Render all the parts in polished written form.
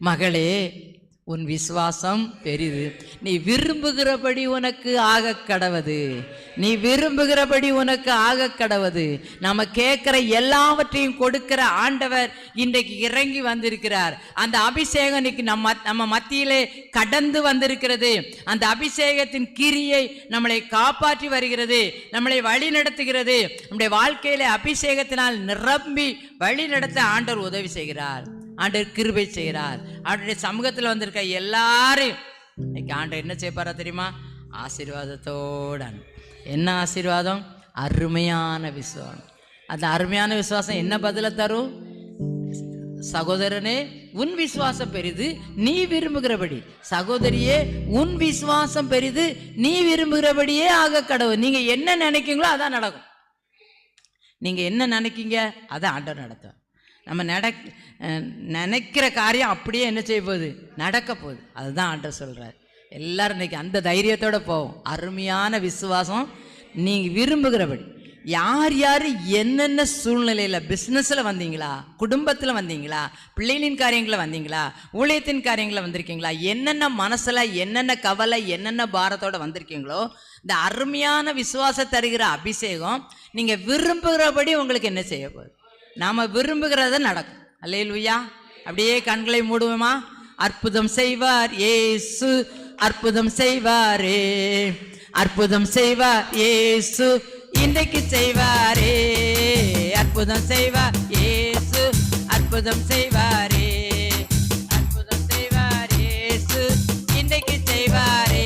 மகளே, உன் விசுவாசம் பெரிது, நீ விரும்புகிறபடி உனக்கு ஆக கடவது, நீ விரும்புகிறபடி உனக்கு ஆக கடவது. நம்ம கேட்கிற எல்லாவற்றையும் கொடுக்கிற ஆண்டவர் இன்றைக்கு இறங்கி வந்திருக்கிறார். அந்த அபிஷேகம் இன்னைக்கு நம்ம மத்தியிலே கடந்து வந்திருக்கிறது. அந்த அபிஷேகத்தின் கிரியை நம்மளை காப்பாற்றி வருகிறது, நம்மளை வழி நடத்துகிறது. நம்முடைய வாழ்க்கையில அபிஷேகத்தினால் நிரம்பி வழி நடத்த ஆண்டவர் உதவி செய்கிறார், ஆண்டவர் கிருபை செய்கிறார். அவருடைய சமூகத்தில் வந்திருக்க எல்லாரையும் இன்னைக்கு ஆண்டவர் என்ன செய்ப்பாரா தெரியுமா? ஆசீர்வாதத்தோடு. என்ன ஆசீர்வாதம்? அருமையான விசுவாசம். அந்த அருமையான விசுவாசம் என்ன பதில தரும்? சகோதரனே, உன் விசுவாசம் பெரிது, நீ விரும்புகிறபடி. சகோதரியே, உன் விசுவாசம் பெரிது, நீ விரும்புகிறபடியே ஆக கடவுள். நீங்க என்ன நினைக்கீங்களோ அதான் நடக்கும். நீங்க என்ன நினைக்கீங்க அதான் ஆண்டவர் நடத்தும். நம்ம நினைக்கிற காரியம் அப்படியே என்ன செய்ய போகுது? நடக்க போகுது. அதுதான் ஆண்டவர் சொல்றார். எல்லாரும் இன்னைக்கு அந்த தைரியத்தோட போவோம். அருமையான விசுவாசம். நீங்க விரும்புகிறபடி. யார் யார் என்னென்ன சூழ்நிலையில், பிஸ்னஸில் வந்தீங்களா, குடும்பத்தில் வந்தீங்களா, பிள்ளைகளின் காரியங்களில் வந்தீங்களா, ஊழியத்தின் காரியங்களில் வந்திருக்கீங்களா, என்னென்ன மனசில் என்னென்ன கவலை என்னென்ன பாரத்தோடு வந்திருக்கீங்களோ, இந்த அருமையான விசுவாசம் தருகிற அபிஷேகம் நீங்கள் விரும்புகிறபடி உங்களுக்கு என்ன செய்ய போகுது? நாம் விரும்புகிறத நடக்கும். அல்லேலூயா. அப்படியே கண்களை மூடுவோமா? அற்புதம் செய்வார் இயேசு, அற்புதம் செய்வாரே, அற்புதம் செய்வார் இயேசு, இன்றைக்கு செய்வாரே. அற்புதம் செய்வார் இயேசு, அற்புதம் செய்வாரே, அற்புதம் செய்வார் இயேசு, இன்றைக்கு செய்வாரே.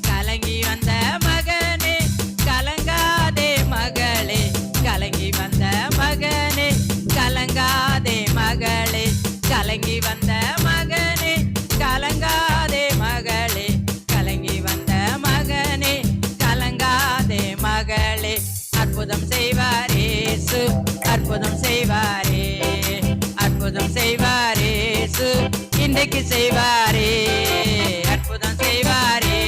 கலங்கி வந்த மகனே, கலங்காதே மகளே, கலங்கி வந்த மகனே, கலங்காதே மகளே, கலங்கி வந்த மகனே, கலங்காதே மகளே, கலங்கி வந்த மகனே, கலங்காதே மகளே. அற்புதம் செய்வார் இயேசு, அற்புதம் செய்வாரே, அற்புதம் செய்வார் இயேசு, இன்றைக்கு செய்வாரே. அற்புதம் செய்வாரே.